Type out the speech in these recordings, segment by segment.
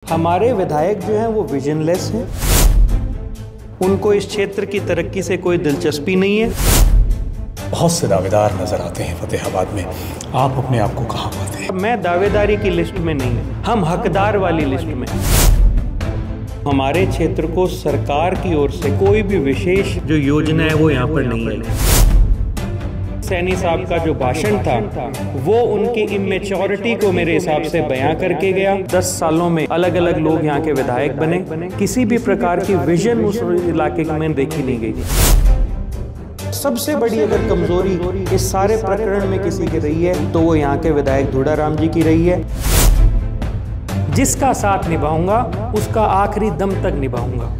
हमारे विधायक जो हैं वो विजनलेस हैं, उनको इस क्षेत्र की तरक्की से कोई दिलचस्पी नहीं है। बहुत से दावेदार नजर आते हैं फतेहाबाद में, आप अपने आप को कहाँ पाते हैं? मैं दावेदारी की लिस्ट में नहीं है, हम हकदार वाली लिस्ट में। हमारे क्षेत्र को सरकार की ओर से कोई भी विशेष जो योजना है वो यहाँ पर नहीं है। सैनी साहब का जो भाषण था वो उनकी इमेच्योरिटी को मेरे हिसाब से बयां करके गया। 10 सालों में अलग अलग लोग यहाँ के विधायक बने, किसी भी प्रकार की विजन उस इलाके में देखी नहीं गई। सबसे बड़ी अगर कमजोरी इस सारे प्रकरण में किसी की रही है तो वो यहाँ के विधायक धूड़ाराम जी की रही है। जिसका साथ निभाऊंगा उसका आखिरी दम तक निभाऊंगा।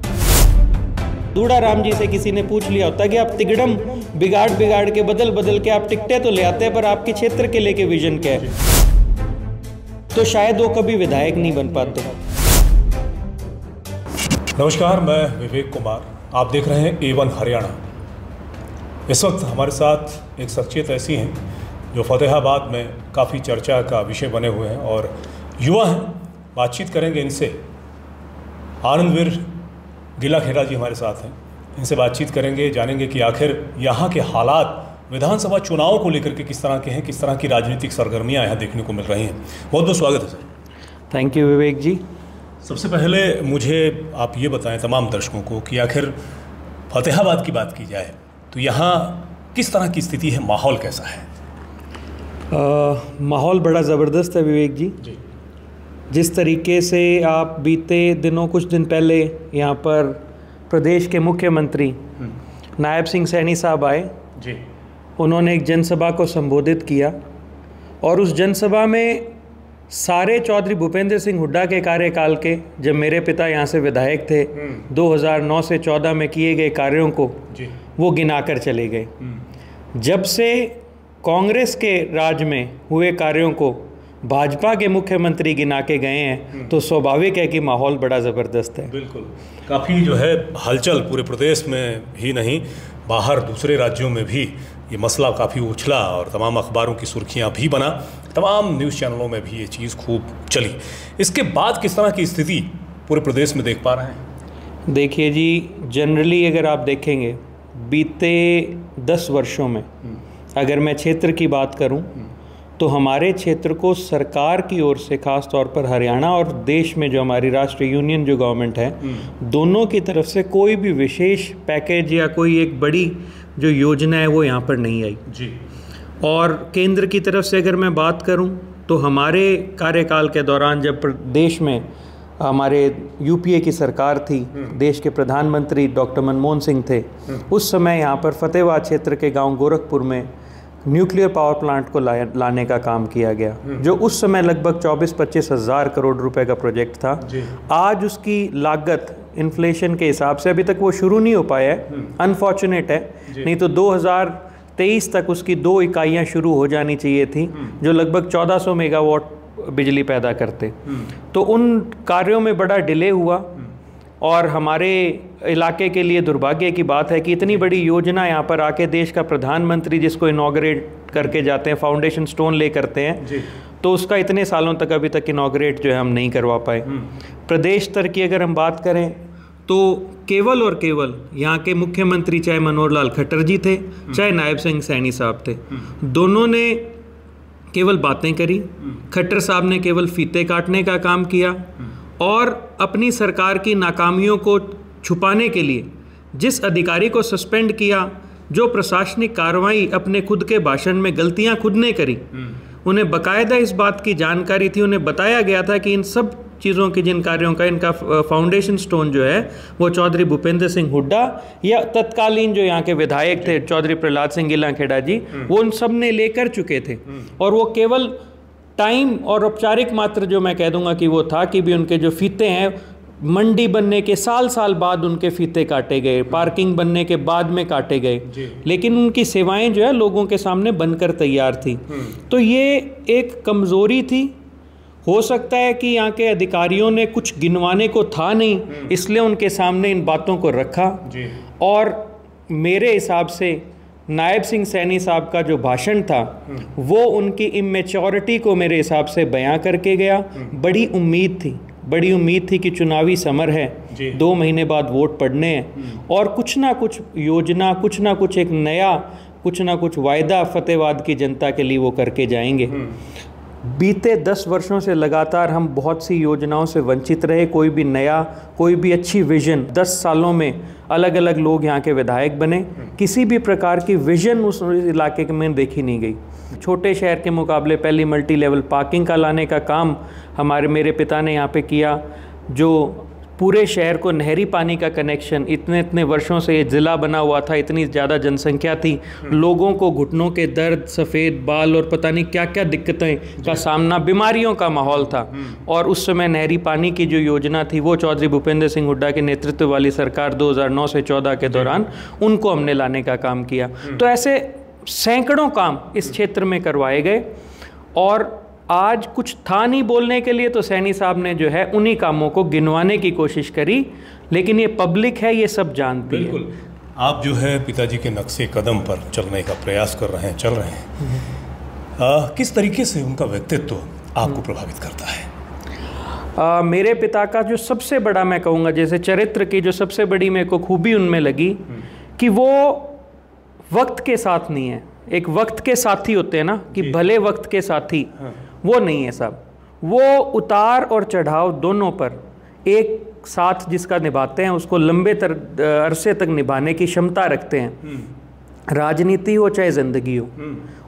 धूड़ाराम जी से किसी ने पूछ लिया होता कि आप तिगड़म बिगाड़ के बदल के आप टिकटें तो ले आते हैं, पर आपके क्षेत्र के लेके विजन क्या है, तो शायद वो कभी विधायक नहीं बन पाते। नमस्कार, मैं विवेक कुमार, आप देख रहे हैं A1 हरियाणा। इस वक्त हमारे साथ एक शख्सियत ऐसी हैं जो फतेहाबाद में काफ़ी चर्चा का विषय बने हुए हैं और युवा हैं। बातचीत करेंगे इनसे। आनंदवीर गिलाखेड़ा जी हमारे साथ हैं, इनसे बातचीत करेंगे, जानेंगे कि आखिर यहाँ के हालात विधानसभा चुनाव को लेकर के किस तरह के हैं, किस तरह की राजनीतिक सरगर्मियाँ यहाँ देखने को मिल रही हैं। बहुत बहुत स्वागत है सर। थैंक यू विवेक जी। सबसे पहले मुझे आप ये बताएं तमाम दर्शकों को कि आखिर फतेहाबाद की बात की जाए तो यहाँ किस तरह की स्थिति है, माहौल कैसा है? माहौल बड़ा ज़बरदस्त है विवेक जी। जिस तरीके से आप बीते दिनों कुछ दिन पहले यहाँ पर प्रदेश के मुख्यमंत्री नायब सिंह सैनी साहब आए जी, उन्होंने एक जनसभा को संबोधित किया और उस जनसभा में सारे चौधरी भूपेंद्र सिंह हुड्डा के कार्यकाल के, जब मेरे पिता यहाँ से विधायक थे, 2009 से 14 में किए गए कार्यों को वो गिनाकर चले गए। जब से कांग्रेस के राज में हुए कार्यों को भाजपा के मुख्यमंत्री गिना के गए हैं तो स्वाभाविक है कि माहौल बड़ा ज़बरदस्त है। बिल्कुल, काफ़ी जो है हलचल पूरे प्रदेश में ही नहीं, बाहर दूसरे राज्यों में भी ये मसला काफ़ी उछला और तमाम अखबारों की सुर्खियां भी बना, तमाम न्यूज़ चैनलों में भी ये चीज़ खूब चली। इसके बाद किस तरह की स्थिति पूरे प्रदेश में देख पा रहे हैं? देखिए जी, जनरली अगर आप देखेंगे बीते 10 वर्षों में अगर मैं क्षेत्र की बात करूं तो हमारे क्षेत्र को सरकार की ओर से, खास तौर पर हरियाणा और देश में जो हमारी राष्ट्रीय यूनियन जो गवर्नमेंट है, दोनों की तरफ से कोई भी विशेष पैकेज या कोई एक बड़ी जो योजना है वो यहाँ पर नहीं आई जी। और केंद्र की तरफ से अगर मैं बात करूँ तो हमारे कार्यकाल के दौरान जब देश में हमारे यूपीए की सरकार थी, देश के प्रधानमंत्री डॉक्टर मनमोहन सिंह थे, उस समय यहाँ पर फतेहाबाद क्षेत्र के गाँव गोरखपुर में न्यूक्लियर पावर प्लांट को लाने का काम किया गया, जो उस समय लगभग 24-25 हज़ार करोड़ रुपए का प्रोजेक्ट था। आज उसकी लागत इन्फ्लेशन के हिसाब से अभी तक वो शुरू नहीं हो पाया है, अनफॉर्चुनेट है, नहीं तो 2023 तक उसकी 2 इकाइयाँ शुरू हो जानी चाहिए थी जो लगभग 1400 मेगावाट बिजली पैदा करते। तो उन कार्यों में बड़ा डिले हुआ और हमारे इलाके के लिए दुर्भाग्य की बात है कि इतनी बड़ी योजना यहाँ पर आके देश का प्रधानमंत्री जिसको इनॉग्रेट करके जाते हैं, फाउंडेशन स्टोन ले करते हैं, तो उसका इतने सालों तक अभी तक इनॉग्रेट जो है हम नहीं करवा पाए। प्रदेश स्तर की अगर हम बात करें तो केवल और केवल यहाँ के मुख्यमंत्री चाहे मनोहर लाल खट्टर जी थे, चाहे नायब सिंह सैनी साहब थे, दोनों ने केवल बातें करी। खट्टर साहब ने केवल फीते काटने का काम किया और अपनी सरकार की नाकामियों को छुपाने के लिए जिस अधिकारी को सस्पेंड किया, जो प्रशासनिक कार्रवाई अपने खुद के भाषण में गलतियां खुद ने करी, उन्हें बकायदा इस बात की जानकारी थी, उन्हें बताया गया था कि इन सब चीज़ों के, जिन कार्यों का इनका फाउंडेशन स्टोन जो है वो चौधरी भूपेंद्र सिंह हुड्डा या तत्कालीन जो यहाँ के विधायक थे चौधरी प्रहलाद सिंह गिलाखेड़ा जी, वो उन सब ने लेकर चुके थे। और वो केवल टाइम और औपचारिक मात्र जो मैं कह दूंगा कि वो था कि भी उनके जो फीते हैं मंडी बनने के साल बाद उनके फीते काटे गए, पार्किंग बनने के बाद में काटे गए, लेकिन उनकी सेवाएं जो है लोगों के सामने बनकर तैयार थी। तो ये एक कमज़ोरी थी। हो सकता है कि यहाँ के अधिकारियों ने कुछ गिनवाने को था नहीं, इसलिए उनके सामने इन बातों को रखा। और मेरे हिसाब से नायब सिंह सैनी साहब का जो भाषण था वो उनकी इमेच्योरिटी को मेरे हिसाब से बयां करके गया। बड़ी उम्मीद थी, बड़ी उम्मीद थी कि चुनावी समर है, 2 महीने बाद वोट पड़ने हैं और कुछ ना कुछ योजना, कुछ ना कुछ एक नया, कुछ ना कुछ वायदा फतेहबाद की जनता के लिए वो करके जाएंगे। बीते 10 वर्षों से लगातार हम बहुत सी योजनाओं से वंचित रहे। कोई भी नया, कोई भी अच्छी विजन, 10 सालों में अलग अलग लोग यहाँ के विधायक बने, किसी भी प्रकार की विजन उस इलाके में देखी नहीं गई। छोटे शहर के मुकाबले पहली मल्टी लेवल पार्किंग का लाने का काम मेरे पिता ने यहाँ पे किया, जो पूरे शहर को नहरी पानी का कनेक्शन, इतने वर्षों से ये ज़िला बना हुआ था, इतनी ज़्यादा जनसंख्या थी, लोगों को घुटनों के दर्द, सफ़ेद बाल और पता नहीं क्या क्या दिक्कतें का सामना, बीमारियों का माहौल था। और उस समय नहरी पानी की जो योजना थी वो चौधरी भूपेंद्र सिंह हुड्डा के नेतृत्व वाली सरकार 2009 से 14 के दौरान उनको हमने लाने का काम किया। तो ऐसे सैकड़ों काम इस क्षेत्र में करवाए गए और आज कुछ था नहीं बोलने के लिए, तो सैनी साहब ने जो है उन्हीं कामों को गिनवाने की कोशिश करी, लेकिन ये पब्लिक है, ये सब जानती है। बिल्कुल, आप जो है पिताजी के नक्शे कदम पर चलने का प्रयास कर रहे हैं, चल रहे हैं। किस तरीके से उनका व्यक्तित्व आपको प्रभावित करता है? मेरे पिता का जो सबसे बड़ा, मैं कहूँगा जैसे चरित्र की जो सबसे बड़ी मेरे को खूबी उनमें लगी कि वो वक्त के साथ नहीं है। एक वक्त के साथी होते हैं ना, कि भले वक्त के साथी, वो नहीं है साहब। वो उतार और चढ़ाव दोनों पर एक साथ जिसका निभाते हैं, उसको लंबे अरसे तक निभाने की क्षमता रखते हैं। राजनीति हो चाहे ज़िंदगी हो,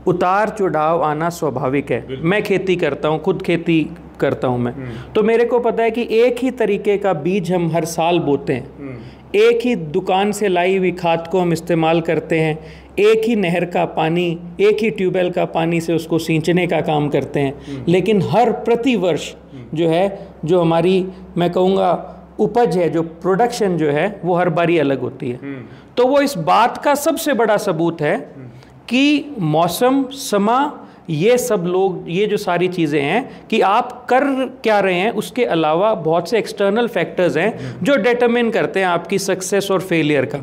उतार चढ़ाव आना स्वाभाविक है। मैं खेती करता हूँ, खुद खेती करता हूँ मैं, तो मेरे को पता है कि एक ही तरीके का बीज हम हर साल बोते हैं, एक ही दुकान से लाई हुई खाद को हम इस्तेमाल करते हैं, एक ही नहर का पानी, एक ही ट्यूबवेल का पानी से उसको सींचने का काम करते हैं, लेकिन हर प्रतिवर्ष जो है, जो हमारी मैं कहूँगा उपज है, जो प्रोडक्शन जो है, वो हर बारी अलग होती है। तो वो इस बात का सबसे बड़ा सबूत है कि मौसम, समा, ये सब लोग, ये जो सारी चीज़ें हैं कि आप कर क्या रहे हैं, उसके अलावा बहुत से एक्सटर्नल फैक्टर्स हैं जो डिटरमिन करते हैं आपकी सक्सेस और फेलियर का।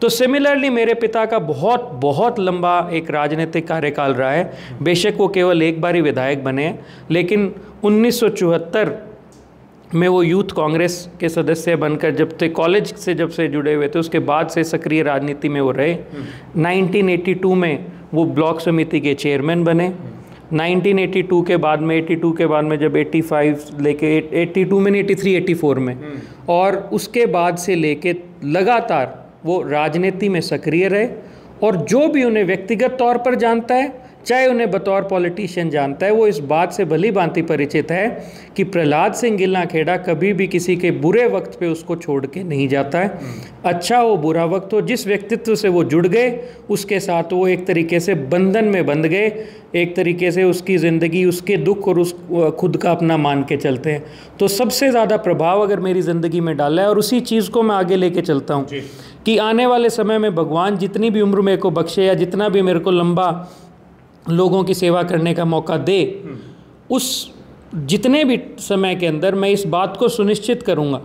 तो सिमिलरली मेरे पिता का बहुत बहुत लंबा एक राजनीतिक कार्यकाल रहा है। बेशक वो केवल एक बार ही विधायक बने हैं, लेकिन 1974 में वो यूथ कांग्रेस के सदस्य बनकर जब से कॉलेज से जब से जुड़े हुए थे, उसके बाद से सक्रिय राजनीति में वो रहे। 1982 में वो ब्लॉक समिति के चेयरमैन बने। 1982 के बाद में, 82 के बाद में जब 85 लेके 82 में नहीं, 83, 84 में, और उसके बाद से लेके लगातार वो राजनीति में सक्रिय रहे। और जो भी उन्हें व्यक्तिगत तौर पर जानता है, चाहे उन्हें बतौर पॉलिटिशियन जानता है, वो इस बात से भली भांति परिचित है कि प्रहलाद सिंह गिल्लाखेड़ा कभी भी किसी के बुरे वक्त पे उसको छोड़ के नहीं जाता है। अच्छा हो बुरा वक्त हो, जिस व्यक्तित्व से वो जुड़ गए उसके साथ वो एक तरीके से बंधन में बंध गए, एक तरीके से उसकी ज़िंदगी, उसके दुख और उस खुद का अपना मान के चलते हैं। तो सबसे ज़्यादा प्रभाव अगर मेरी ज़िंदगी में डाला है, और उसी चीज़ को मैं आगे लेके चलता हूँ कि आने वाले समय में भगवान जितनी भी उम्र मेरे को बख्शे या जितना भी मेरे को लंबा लोगों की सेवा करने का मौका दे, उस जितने भी समय के अंदर मैं इस बात को सुनिश्चित करूंगा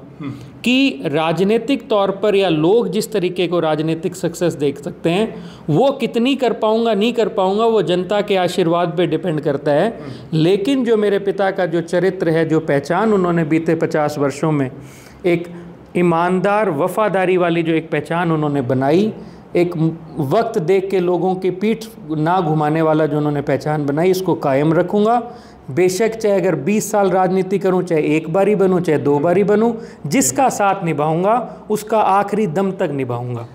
कि राजनीतिक तौर पर या लोग जिस तरीके को राजनीतिक सक्सेस देख सकते हैं, वो कितनी कर पाऊंगा नहीं कर पाऊंगा वो जनता के आशीर्वाद पे डिपेंड करता है। लेकिन जो मेरे पिता का जो चरित्र है, जो पहचान उन्होंने बीते 50 वर्षों में, एक ईमानदार वफादारी वाली जो एक पहचान उन्होंने बनाई, एक वक्त देख के लोगों की पीठ ना घुमाने वाला जो उन्होंने पहचान बनाई, इसको कायम रखूंगा। बेशक चाहे अगर 20 साल राजनीति करूं, चाहे एक बारी बनूं, चाहे 2 बारी बनूं, जिसका साथ निभाऊंगा उसका आखिरी दम तक निभाऊंगा।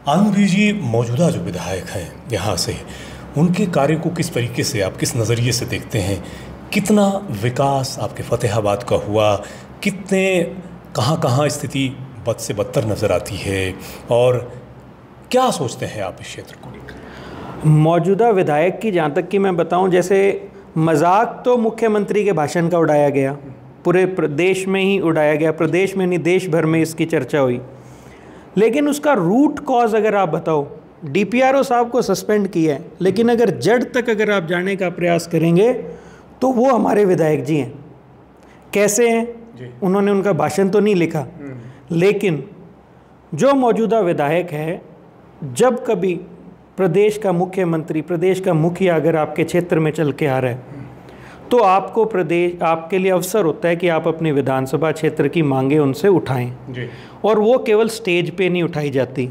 आनंद जी, मौजूदा जो विधायक हैं यहाँ से, उनके कार्य को किस तरीके से आप, किस नज़रिए से देखते हैं? कितना विकास आपके फतेहाबाद का हुआ? कितने कहाँ स्थिति बद से बदतर नज़र आती है? और क्या सोचते हैं आप इस क्षेत्र को लेकर? मौजूदा विधायक की जहाँ तक कि मैं बताऊं, जैसे मजाक तो मुख्यमंत्री के भाषण का उड़ाया गया, पूरे प्रदेश में ही उड़ाया गया, प्रदेश में नहीं देश भर में इसकी चर्चा हुई, लेकिन उसका रूट कॉज अगर आप बताओ, डीपीआरओ साहब को सस्पेंड किया है, लेकिन अगर जड़ तक अगर आप जाने का प्रयास करेंगे तो वो हमारे विधायक जी हैं। कैसे हैं? उन्होंने उनका भाषण तो नहीं लिखा, लेकिन जो मौजूदा विधायक है, जब कभी प्रदेश का मुख्यमंत्री, प्रदेश का मुखिया अगर आपके क्षेत्र में चल के आ रहा है, तो आपको प्रदेश, आपके लिए अवसर होता है कि आप अपनी विधानसभा क्षेत्र की मांगे उनसे उठाएं जी। और वो केवल स्टेज पे नहीं उठाई जाती।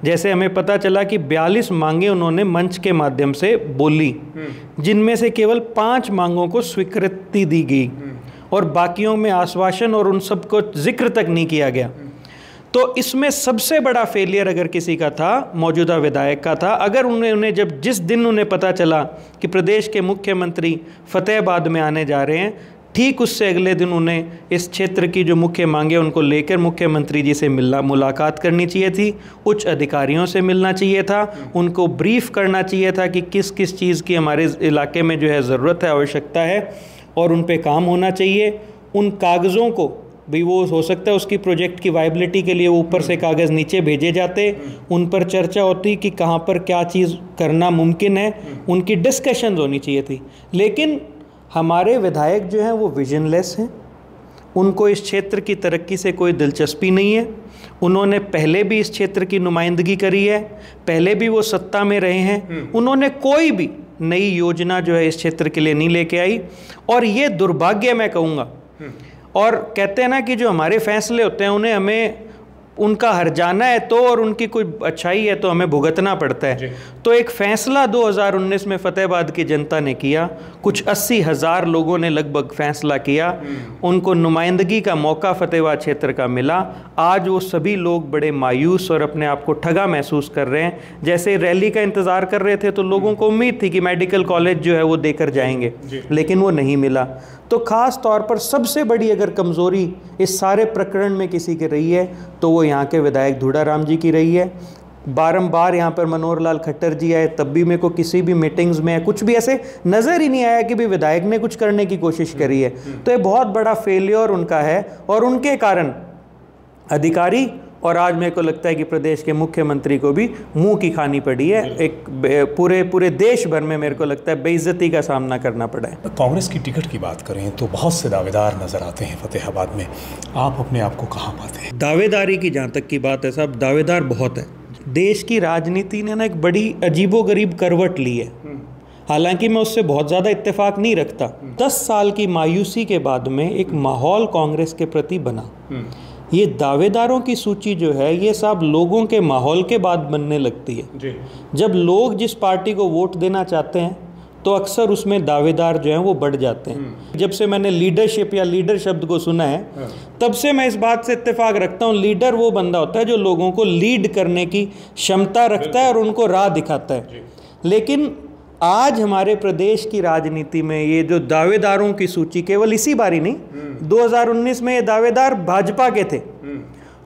जैसे हमें पता चला कि 42 मांगे उन्होंने मंच के माध्यम से बोली, जिनमें से केवल 5 मांगों को स्वीकृति दी गई और बाकियों में आश्वासन और उन सबको जिक्र तक नहीं किया गया। तो इसमें सबसे बड़ा फेलियर अगर किसी का था, मौजूदा विधायक का था। अगर उन्हें जब जिस दिन उन्हें पता चला कि प्रदेश के मुख्यमंत्री फतेहाबाद में आने जा रहे हैं, ठीक उससे अगले दिन उन्हें इस क्षेत्र की जो मुख्य मांगे उनको लेकर मुख्यमंत्री जी से मुलाकात करनी चाहिए थी, उच्च अधिकारियों से मिलना चाहिए था, उनको ब्रीफ करना चाहिए था कि किस किस चीज़ की हमारे इलाके में जो है ज़रूरत है, आवश्यकता है, और उन पे काम होना चाहिए। उन कागज़ों को भी, वो हो सकता है उसकी प्रोजेक्ट की वायबिलिटी के लिए ऊपर से कागज़ नीचे भेजे जाते, उन पर चर्चा होती कि कहाँ पर क्या चीज़ करना मुमकिन है, उनकी डिस्कशन होनी चाहिए थी। लेकिन हमारे विधायक जो हैं वो विजनलेस हैं, उनको इस क्षेत्र की तरक्की से कोई दिलचस्पी नहीं है। उन्होंने पहले भी इस क्षेत्र की नुमाइंदगी करी है, पहले भी वो सत्ता में रहे हैं, उन्होंने कोई भी नई योजना जो है इस क्षेत्र के लिए नहीं लेके आई। और ये दुर्भाग्य मैं कहूँगा। और कहते हैं ना कि जो हमारे फैसले होते हैं उन्हें हमें उनका हर्जाना है तो, और उनकी कोई अच्छाई है तो हमें भुगतना पड़ता है। तो एक फ़ैसला 2019 में फतेहाबाद की जनता ने किया, कुछ 80,000 लोगों ने लगभग फ़ैसला किया, उनको नुमाइंदगी का मौका फतेहाबाद क्षेत्र का मिला। आज वो सभी लोग बड़े मायूस और अपने आप को ठगा महसूस कर रहे हैं। जैसे रैली का इंतज़ार कर रहे थे तो लोगों को उम्मीद थी कि मेडिकल कॉलेज जो है वो देकर जाएंगे, लेकिन वो नहीं मिला। तो ख़ास तौर पर सबसे बड़ी अगर कमज़ोरी इस सारे प्रकरण में किसी की रही है तो वो यहाँ के विधायक धूड़ाराम जी की रही है। बारंबार यहाँ पर मनोहर लाल खट्टर जी आए, तब भी मेरे को किसी भी मीटिंग्स में कुछ भी ऐसे नज़र ही नहीं आया कि भी विधायक ने कुछ करने की कोशिश करी है। तो ये बहुत बड़ा फेलियर उनका है और उनके कारण अधिकारी और आज मेरे को लगता है कि प्रदेश के मुख्यमंत्री को भी मुंह की खानी पड़ी है। एक पूरे देश भर में मेरे को लगता है बेइज्जती का सामना करना पड़ा है। कांग्रेस की टिकट की बात करें तो बहुत से दावेदार नजर आते हैं फतेहाबाद में, आप अपने आप को कहाँ पाते हैं? दावेदारी की जहाँ तक की बात है साहब, दावेदार बहुत है। देश की राजनीति ने ना एक बड़ी अजीबोगरीब करवट ली है। हालांकि मैं उससे बहुत ज़्यादा इत्तेफाक नहीं रखता। 10 साल की मायूसी के बाद में एक माहौल कांग्रेस के प्रति बना। ये दावेदारों की सूची जो है ये सब लोगों के माहौल के बाद बनने लगती है जी। जब लोग जिस पार्टी को वोट देना चाहते हैं तो अक्सर उसमें दावेदार जो हैं वो बढ़ जाते हैं। जब से मैंने लीडरशिप या लीडर शब्द को सुना है तब से मैं इस बात से इत्तेफाक रखता हूँ, लीडर वो बंदा होता है जो लोगों को लीड करने की क्षमता रखता है और उनको राह दिखाता है। लेकिन आज हमारे प्रदेश की राजनीति में ये जो दावेदारों की सूची, केवल इसी बारी नहीं, 2019 में ये दावेदार भाजपा के थे।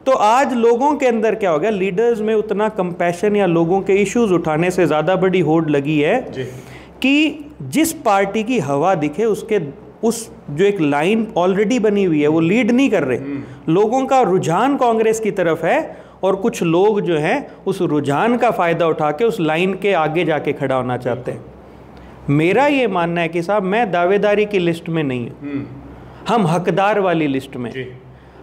तो आज लोगों के अंदर क्या हो गया, लीडर्स में उतना कंपैशन या लोगों के इश्यूज उठाने से ज़्यादा बड़ी होड़ लगी है कि जिस पार्टी की हवा दिखे उसके उस जो एक लाइन ऑलरेडी बनी हुई है वो लीड नहीं कर रहे। लोगों का रुझान कांग्रेस की तरफ है और कुछ लोग जो हैं उस रुझान का फ़ायदा उठा के उस लाइन के आगे जाके खड़ा होना चाहते हैं। मेरा ये मानना है कि साहब मैं दावेदारी की लिस्ट में नहीं हूँ, हम हकदार वाली लिस्ट में।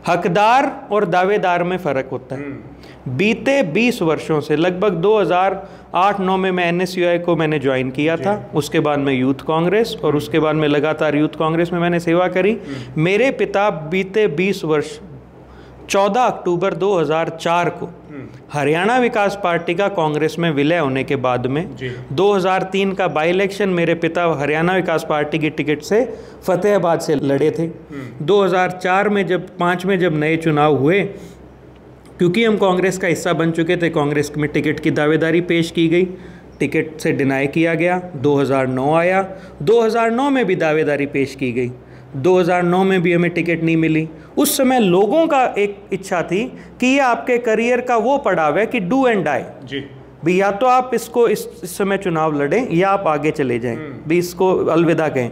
हकदार और दावेदार में फ़र्क होता है। बीते 20 वर्षों से लगभग 2008-9 में मैं NSUI को मैंने ज्वाइन किया था, उसके बाद मैं यूथ कांग्रेस और उसके बाद मैं लगातार यूथ कांग्रेस में मैंने सेवा करी। मेरे पिता बीते 20 वर्ष 14 अक्टूबर 2004 को हरियाणा विकास पार्टी का कांग्रेस में विलय होने के बाद में 2003 का बाई इलेक्शन मेरे पिता हरियाणा विकास पार्टी की टिकट से फतेहाबाद से लड़े थे। 2004 में जब 5 में जब नए चुनाव हुए, क्योंकि हम कांग्रेस का हिस्सा बन चुके थे, कांग्रेस में टिकट की दावेदारी पेश की गई, टिकट से डिनाई किया गया। 2009 आया, 2009 में भी दावेदारी पेश की गई, 2009 में भी हमें टिकट नहीं मिली। उस समय लोगों का एक इच्छा थी कि ये आपके करियर का वो पड़ाव है कि डू एंड डाई जी, भी या तो आप इसको इस समय चुनाव लड़ें या आप आगे चले जाएं, भी इसको अलविदा कहें।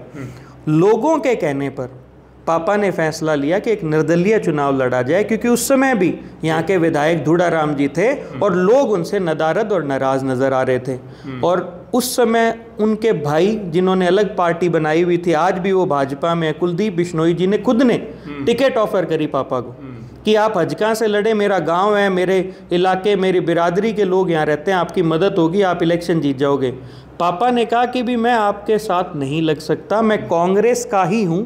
लोगों के कहने पर पापा ने फैसला लिया कि एक निर्दलीय चुनाव लड़ा जाए, क्योंकि उस समय भी यहाँ के विधायक धूड़ाराम जी थे और लोग उनसे नदारद और नाराज़ नज़र आ रहे थे। और उस समय उनके भाई जिन्होंने अलग पार्टी बनाई हुई थी, आज भी वो भाजपा में, कुलदीप बिश्नोई जी ने खुद ने टिकट ऑफर करी पापा को, कि आप हजका से लड़े, मेरा गांव है, मेरे इलाके, मेरी बिरादरी के लोग यहाँ रहते हैं, आपकी मदद होगी, आप इलेक्शन जीत जाओगे। पापा ने कहा कि भी मैं आपके साथ नहीं लग सकता, मैं कांग्रेस का ही हूँ,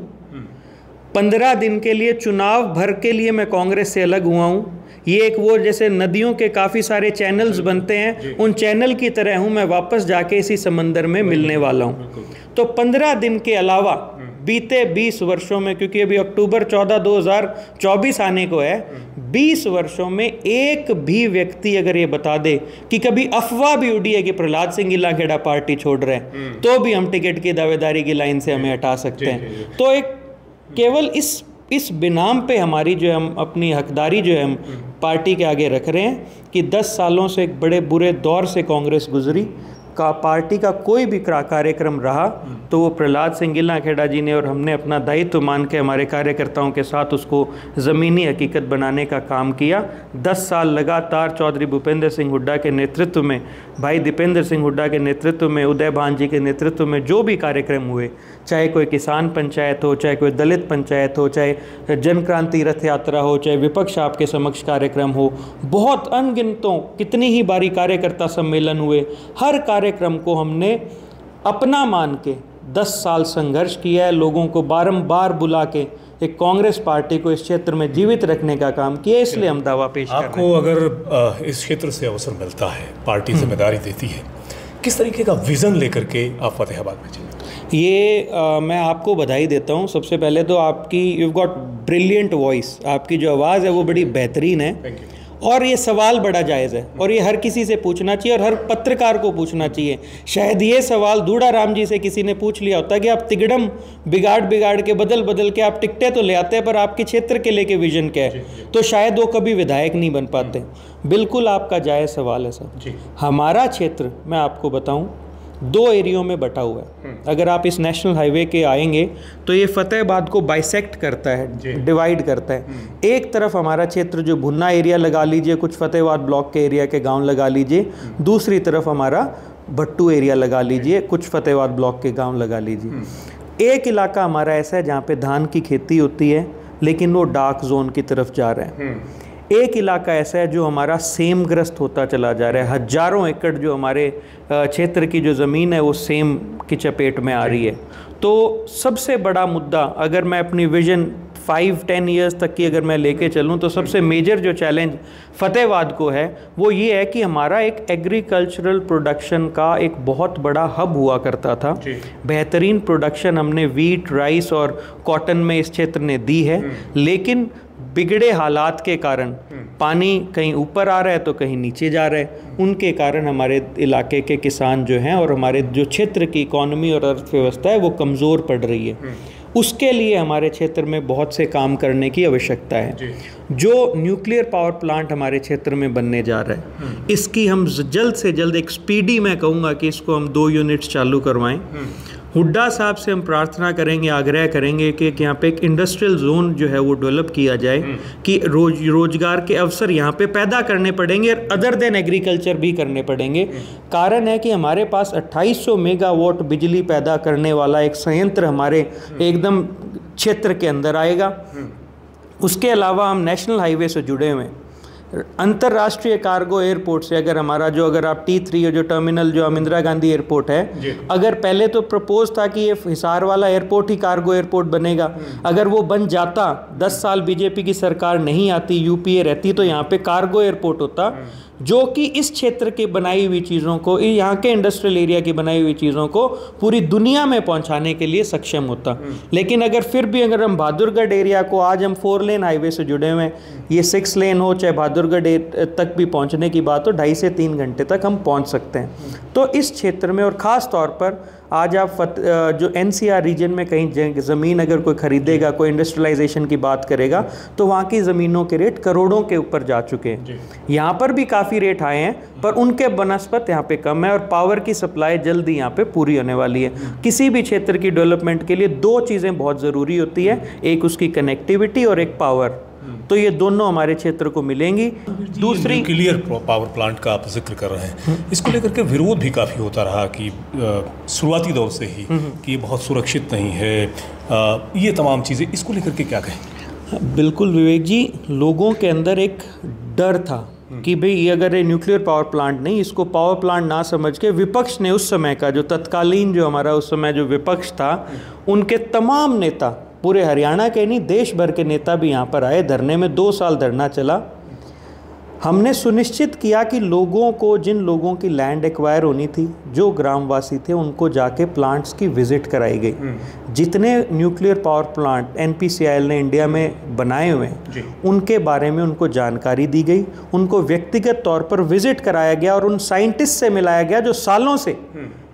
15 दिन के लिए चुनाव भर के लिए मैं कांग्रेस से अलग हुआ हूँ। ये एक वो जैसे नदियों के काफ़ी सारे चैनल्स बनते हैं, उन चैनल की तरह हूँ मैं, वापस जाके इसी समंदर में मिलने वाला हूँ। तो 15 दिन के अलावा बीते 20 वर्षों में, क्योंकि अभी अक्टूबर 14 2024 आने को है, 20 वर्षों में एक भी व्यक्ति अगर ये बता दे कि कभी अफवाह भी उड़ी है कि प्रहलाद सिंह गिल्लाखेड़ा पार्टी छोड़ रहे हैं, तो भी हम टिकट की दावेदारी की लाइन से हमें हटा सकते हैं। तो एक केवल इस बिनाम पे हमारी जो हम अपनी हकदारी जो है हम पार्टी के आगे रख रहे हैं कि 10 सालों से एक बड़े बुरे दौर से कांग्रेस गुजरी, का पार्टी का कोई भी कार्यक्रम रहा तो वो प्रहलाद सिंह गिल्लाखेड़ा जी ने और हमने अपना दायित्व मान के हमारे कार्यकर्ताओं के साथ उसको ज़मीनी हकीकत बनाने का काम किया। 10 साल लगातार चौधरी भूपेंद्र सिंह हुड्डा के नेतृत्व में, भाई दीपेंद्र सिंह हुड्डा के नेतृत्व में, उदय भान जी के नेतृत्व में जो भी कार्यक्रम हुए, चाहे कोई किसान पंचायत हो, चाहे कोई दलित पंचायत हो, चाहे जन क्रांति रथ यात्रा हो, चाहे विपक्ष आपके समक्ष कार्यक्रम हो, बहुत अनगिनतों कितनी ही बारी कार्यकर्ता सम्मेलन हुए, हर कार्यक्रम को हमने अपना मान के 10 साल संघर्ष किया है, लोगों को बारंबार बुला के एक कांग्रेस पार्टी को इस क्षेत्र में जीवित रखने का काम किया। इसलिए हम दावा पेश कर रहे हैं। आपको अगर इस क्षेत्र से अवसर मिलता है, पार्टी जिम्मेदारी देती है, किस तरीके का विजन लेकर के आप फतेहाबाद में चलेंगे? ये मैं आपको बधाई देता हूँ। सबसे पहले तो आपकी यू गॉट ब्रिलियंट वॉइस, आपकी जो आवाज़ है वो बड़ी बेहतरीन है। Thank you. और ये सवाल बड़ा जायज़ है और ये हर किसी से पूछना चाहिए और हर पत्रकार को पूछना चाहिए। शायद ये सवाल दूड़ा राम जी से किसी ने पूछ लिया होता कि आप तिगड़म बिगाड़ के बदल के आप टिकटें तो ले आते हैं, पर आपके क्षेत्र के लेके विजन क्या है, तो शायद वो कभी विधायक नहीं बन पाते। बिल्कुल आपका जायज़ सवाल है सर। हमारा क्षेत्र मैं आपको बताऊँ 2 एरियो में बटा हुआ है। अगर आप इस नेशनल हाईवे के आएंगे तो ये फतेहाबाद को बाइसेक्ट करता है, डिवाइड करता है। एक तरफ हमारा क्षेत्र जो भुन्ना एरिया लगा लीजिए, कुछ फतेहाबाद ब्लॉक के एरिया के गांव लगा लीजिए, दूसरी तरफ हमारा भट्टू एरिया लगा लीजिए, कुछ फतेहाबाद ब्लॉक के गांव लगा लीजिए। एक इलाका हमारा ऐसा है जहाँ पे धान की खेती होती है लेकिन वो डार्क जोन की तरफ जा रहा है। एक इलाका ऐसा है जो हमारा सेम ग्रस्त होता चला जा रहा है। हजारों एकड़ जो हमारे क्षेत्र की जो ज़मीन है वो सेम की चपेट में आ रही है। तो सबसे बड़ा मुद्दा, अगर मैं अपनी विजन 5-10 ईयर्स तक की अगर मैं लेके चलूँ, तो सबसे मेजर जो चैलेंज फतेहाबाद को है वो ये है कि हमारा एक एग्रीकल्चरल प्रोडक्शन का एक बहुत बड़ा हब हुआ करता था। बेहतरीन प्रोडक्शन हमने वीट, राइस और कॉटन में इस क्षेत्र ने दी है, लेकिन बिगड़े हालात के कारण पानी कहीं ऊपर आ रहा है तो कहीं नीचे जा रहा है। उनके कारण हमारे इलाके के किसान जो हैं और हमारे जो क्षेत्र की इकोनॉमी और अर्थव्यवस्था है वो कमज़ोर पड़ रही है। उसके लिए हमारे क्षेत्र में बहुत से काम करने की आवश्यकता है। जो न्यूक्लियर पावर प्लांट हमारे क्षेत्र में बनने जा रहा है, इसकी हम जल्द से जल्द एक स्पीडी, मैं कहूँगा कि इसको हम 2 यूनिट्स चालू करवाएं। हुड्डा साहब से हम प्रार्थना करेंगे, आग्रह करेंगे कि यहाँ पे एक इंडस्ट्रियल जोन जो है वो डेवलप किया जाए कि रोजगार के अवसर यहाँ पे पैदा करने पड़ेंगे और अदर देन एग्रीकल्चर भी करने पड़ेंगे। कारण है कि हमारे पास 2800 मेगावाट बिजली पैदा करने वाला एक संयंत्र हमारे एकदम क्षेत्र के अंदर आएगा। उसके अलावा हम नेशनल हाईवे से जुड़े हुए हैं। अंतर्राष्ट्रीय कार्गो एयरपोर्ट से अगर आप T3 जो टर्मिनल जो इंदिरा गांधी एयरपोर्ट है, अगर पहले तो प्रपोज था कि ये हिसार वाला एयरपोर्ट ही कार्गो एयरपोर्ट बनेगा, अगर वो बन जाता, 10 साल बीजेपी की सरकार नहीं आती, यूपीए रहती, तो यहाँ पे कार्गो एयरपोर्ट होता जो कि इस क्षेत्र की बनाई हुई चीज़ों को, यहाँ के इंडस्ट्रियल एरिया की बनाई हुई चीज़ों को पूरी दुनिया में पहुँचाने के लिए सक्षम होता। लेकिन अगर हम बहादुरगढ़ एरिया को, आज हम 4 लेन हाईवे से जुड़े हुए हैं, ये 6 लेन हो, चाहे बहादुरगढ़ तक भी पहुँचने की बात हो, 2.5 से 3 घंटे तक हम पहुँच सकते हैं। तो इस क्षेत्र में, और ख़ास तौर पर आज आप जो NCR रीजन में कहीं ज़मीन अगर कोई ख़रीदेगा, कोई इंडस्ट्रियलाइजेशन की बात करेगा, तो वहाँ की ज़मीनों के रेट करोड़ों के ऊपर जा चुके हैं। यहाँ पर भी काफ़ी रेट आए हैं, पर उनके बनस्पत यहाँ पे कम है और पावर की सप्लाई जल्दी यहाँ पे पूरी होने वाली है। किसी भी क्षेत्र की डेवलपमेंट के लिए 2 चीज़ें बहुत ज़रूरी होती है, एक उसकी कनेक्टिविटी और एक पावर। तो ये दोनों हमारे क्षेत्र को मिलेंगी। दूसरी, न्यूक्लियर पावर प्लांट का आप जिक्र कर रहे हैं, इसको लेकर के विरोध भी काफ़ी होता रहा कि शुरुआती दौर से ही कि ये बहुत सुरक्षित नहीं है, ये तमाम चीज़ें, इसको लेकर के क्या कहें? बिल्कुल विवेक जी, लोगों के अंदर एक डर था कि भाई ये अगर ये न्यूक्लियर पावर प्लांट नहीं, इसको पावर प्लांट ना समझ के विपक्ष ने उस समय का जो तत्कालीन जो हमारा उस समय जो विपक्ष था, उनके तमाम नेता, पूरे हरियाणा के नहीं देश भर के नेता भी यहाँ पर आए धरने में। 2 साल धरना चला। हमने सुनिश्चित किया कि लोगों को, जिन लोगों की लैंड एक्वायर होनी थी, जो ग्रामवासी थे, उनको जाके प्लांट्स की विजिट कराई गई। जितने न्यूक्लियर पावर प्लांट NPCIL ने इंडिया में बनाए हुए हैं, उनके बारे में उनको जानकारी दी गई, उनको व्यक्तिगत तौर पर विजिट कराया गया और उन साइंटिस्ट से मिलाया गया जो सालों से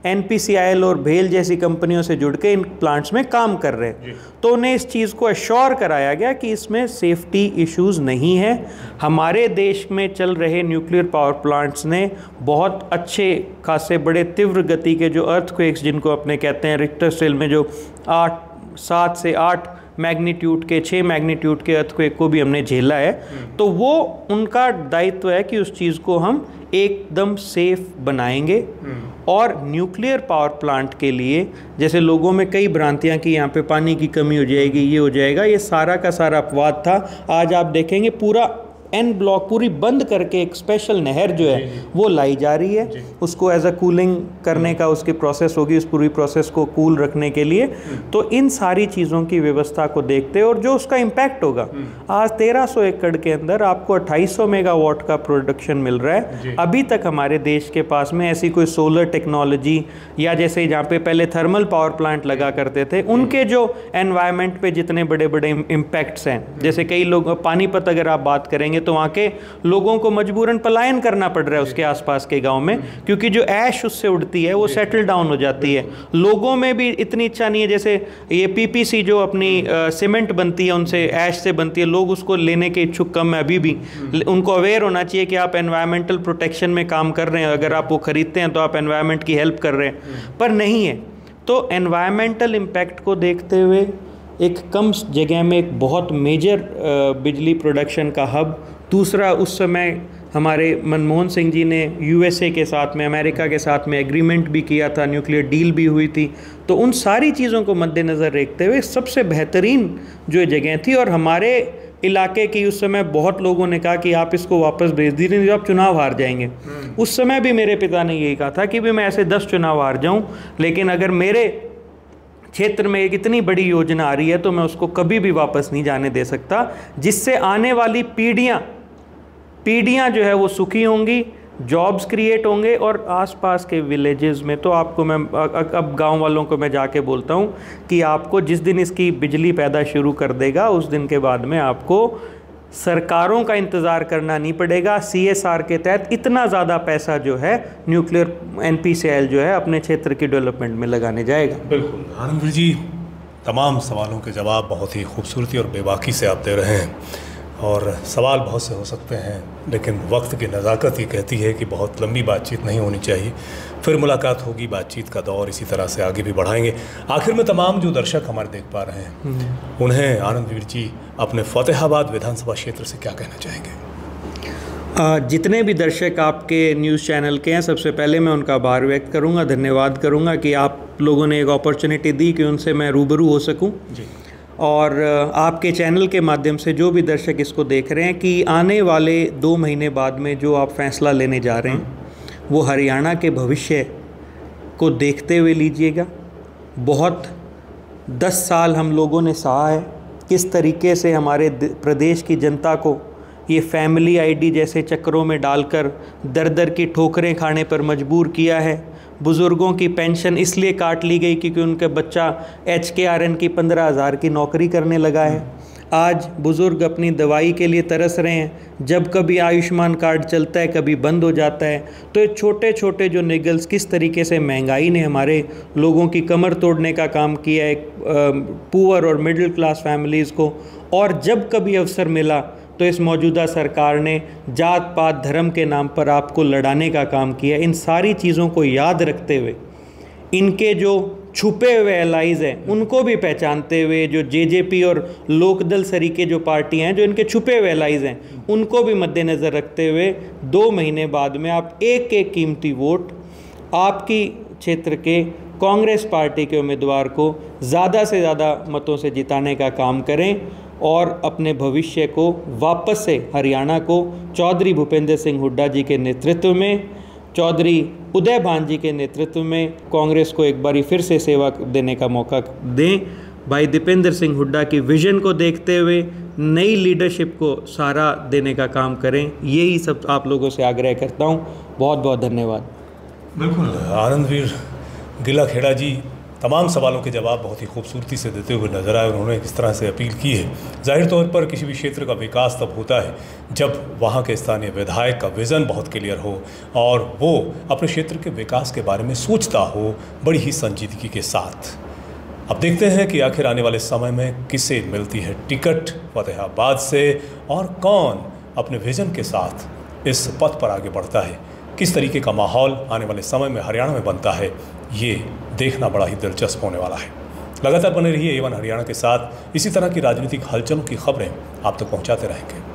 NPCIL और भेल जैसी कंपनियों से जुड़ के इन प्लांट्स में काम कर रहे हैं। तो उन्हें इस चीज़ को एश्योर कराया गया कि इसमें सेफ्टी इश्यूज़ नहीं है। हमारे देश में चल रहे न्यूक्लियर पावर प्लांट्स ने बहुत अच्छे खासे बड़े तीव्र गति के जो अर्थक्वेक्स, जिनको अपने कहते हैं, रिक्टर स्केल में जो 7 से 8 मैग्नीट्यूड के, 6 मैग्नीट्यूड के अर्थक्वेक को भी हमने झेला है। तो वो उनका दायित्व है कि उस चीज़ को हम एकदम सेफ बनाएंगे। और न्यूक्लियर पावर प्लांट के लिए, जैसे लोगों में कई भ्रांतियां कि यहाँ पे पानी की कमी हो जाएगी, ये हो जाएगा, ये सारा का सारा अपवाद था। आज आप देखेंगे पूरा N ब्लॉक पूरी बंद करके एक स्पेशल नहर जो है वो लाई जा रही है। उसको एज अ कूलिंग करने का उसकी प्रोसेस होगी, उस पूरी प्रोसेस को कूल रखने के लिए। तो इन सारी चीज़ों की व्यवस्था को देखते और जो उसका इम्पैक्ट होगा, आज 1300 एकड़ के अंदर आपको 2800 मेगावाट का प्रोडक्शन मिल रहा है। अभी तक हमारे देश के पास में ऐसी कोई सोलर टेक्नोलॉजी या जैसे जहाँ पे पहले थर्मल पावर प्लांट लगा करते थे, उनके जो एनवायरनमेंट पे जितने बड़े बड़े इम्पैक्ट्स हैं, जैसे कई लोग, पानीपत अगर आप बात करेंगे तो वहाँ के लोगों को मजबूरन पलायन करना पड़ रहा है उसके आसपास के गांव में, क्योंकि जो ऐश उससे उड़ती है वो सेटल डाउन हो जाती है। लोगों में भी इतनी इच्छा नहीं है, जैसे ये PPC जो अपनी सीमेंट बनती है, उनसे ऐश से बनती है, लोग उसको लेने के इच्छुक कम है अभी भी। उनको अवेयर होना चाहिए कि आप एनवायरमेंटल प्रोटेक्शन में काम कर रहे हैं, अगर आप वो खरीदते हैं तो आप एनवायरमेंट की हेल्प कर रहे हैं, पर नहीं है। तो एनवायरमेंटल इम्पैक्ट को देखते हुए एक कम जगह में एक बहुत मेजर बिजली प्रोडक्शन का हब। दूसरा, उस समय हमारे मनमोहन सिंह जी ने USA के साथ में, अमेरिका के साथ में एग्रीमेंट भी किया था, न्यूक्लियर डील भी हुई थी। तो उन सारी चीज़ों को मद्देनज़र रखते हुए सबसे बेहतरीन जो जगह थी, और हमारे इलाके की उस समय बहुत लोगों ने कहा कि आप इसको वापस भेज दीजिए, नहीं तो आप चुनाव हार जाएंगे। उस समय भी मेरे पिता ने यही कहा था कि भी मैं ऐसे 10 चुनाव हार जाऊँ, लेकिन अगर मेरे क्षेत्र में एक इतनी बड़ी योजना आ रही है तो मैं उसको कभी भी वापस नहीं जाने दे सकता, जिससे आने वाली पीढ़ियाँ जो है वो सुखी होंगी, जॉब्स क्रिएट होंगे। और आसपास के विलेजेस में तो आपको मैं अब गांव वालों को मैं जाके बोलता हूँ कि आपको जिस दिन इसकी बिजली पैदा शुरू कर देगा, उस दिन के बाद में आपको सरकारों का इंतज़ार करना नहीं पड़ेगा। CSR के तहत इतना ज़्यादा पैसा जो है न्यूक्लियर NPCIL जो है अपने क्षेत्र की डेवलपमेंट में लगाने जाएगा। बिल्कुल आनंदवीर जी, तमाम सवालों के जवाब बहुत ही खूबसूरती और बेबाकी से आप दे रहे हैं, और सवाल बहुत से हो सकते हैं, लेकिन वक्त की नज़ाकत ये कहती है कि बहुत लंबी बातचीत नहीं होनी चाहिए। फिर मुलाकात होगी, बातचीत का दौर इसी तरह से आगे भी बढ़ाएंगे। आखिर में तमाम जो दर्शक हमारे देख पा रहे हैं, उन्हें आनंदवीर जी अपने फतेहाबाद विधानसभा क्षेत्र से क्या कहना चाहेंगे? जितने भी दर्शक आपके न्यूज़ चैनल के हैं, सबसे पहले मैं उनका आभार व्यक्त करूंगा, धन्यवाद करूंगा कि आप लोगों ने एक अपॉर्चुनिटी दी कि उनसे मैं रूबरू हो सकूं। जी। और आपके चैनल के माध्यम से जो भी दर्शक इसको देख रहे हैं, कि आने वाले 2 महीने बाद में जो आप फैसला लेने जा रहे हैं वो हरियाणा के भविष्य को देखते हुए लीजिएगा। बहुत 10 साल हम लोगों ने सहा है, किस तरीके से हमारे प्रदेश की जनता को ये फैमिली ID जैसे चक्करों में डालकर दर दर की ठोकरें खाने पर मजबूर किया है। बुज़ुर्गों की पेंशन इसलिए काट ली गई क्योंकि उनका बच्चा HKRN की 15,000 की नौकरी करने लगा है। आज बुज़ुर्ग अपनी दवाई के लिए तरस रहे हैं, जब कभी आयुष्मान कार्ड चलता है कभी बंद हो जाता है। तो ये छोटे छोटे जो निगल्स, किस तरीके से महंगाई ने हमारे लोगों की कमर तोड़ने का काम किया है, पुअर और मिडिल क्लास फैमिलीज़ को। और जब कभी अवसर मिला तो इस मौजूदा सरकार ने जात पात धर्म के नाम पर आपको लड़ाने का काम किया। इन सारी चीज़ों को याद रखते हुए, इनके जो छुपे हुए एलाइज हैं उनको भी पहचानते हुए, जो JJP और लोकदल सरीके जो पार्टियां हैं जो इनके छुपे हुए एलाइज हैं, उनको भी मद्देनज़र रखते हुए 2 महीने बाद में आप एक कीमती वोट आपकी क्षेत्र के कांग्रेस पार्टी के उम्मीदवार को ज़्यादा से ज़्यादा मतों से जिताने का काम करें। और अपने भविष्य को वापस से हरियाणा को चौधरी भूपेंद्र सिंह हुड्डा जी के नेतृत्व में, चौधरी उदय भान जी के नेतृत्व में कांग्रेस को एक बारी फिर से सेवा देने का मौका दें। भाई दीपेंद्र सिंह हुड्डा की विजन को देखते हुए नई लीडरशिप को सहारा देने का काम करें। यही सब आप लोगों से आग्रह करता हूं। बहुत बहुत धन्यवाद। बिल्कुल, आनंदवीर गिला-खेड़ा जी तमाम सवालों के जवाब बहुत ही खूबसूरती से देते हुए नजर आए। उन्होंने किस तरह से अपील की है। जाहिर तौर पर किसी भी क्षेत्र का विकास तब होता है जब वहाँ के स्थानीय विधायक का विज़न बहुत क्लियर हो और वो अपने क्षेत्र के विकास के बारे में सोचता हो बड़ी ही संजीदगी के साथ। अब देखते हैं कि आखिर आने वाले समय में किसे मिलती है टिकट फतेहाबाद से और कौन अपने विजन के साथ इस पथ पर आगे बढ़ता है। किस तरीके का माहौल आने वाले समय में हरियाणा में बनता है, ये देखना बड़ा ही दिलचस्प होने वाला है। लगातार बने रहिए A1 हरियाणा के साथ। इसी तरह की राजनीतिक हलचलों की खबरें आप तक पहुंचाते रहेंगे।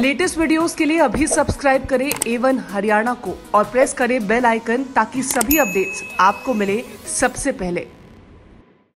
लेटेस्ट वीडियोस के लिए अभी सब्सक्राइब करें A1 हरियाणा को और प्रेस करें बेल आइकन ताकि सभी अपडेट्स आपको मिले सबसे पहले।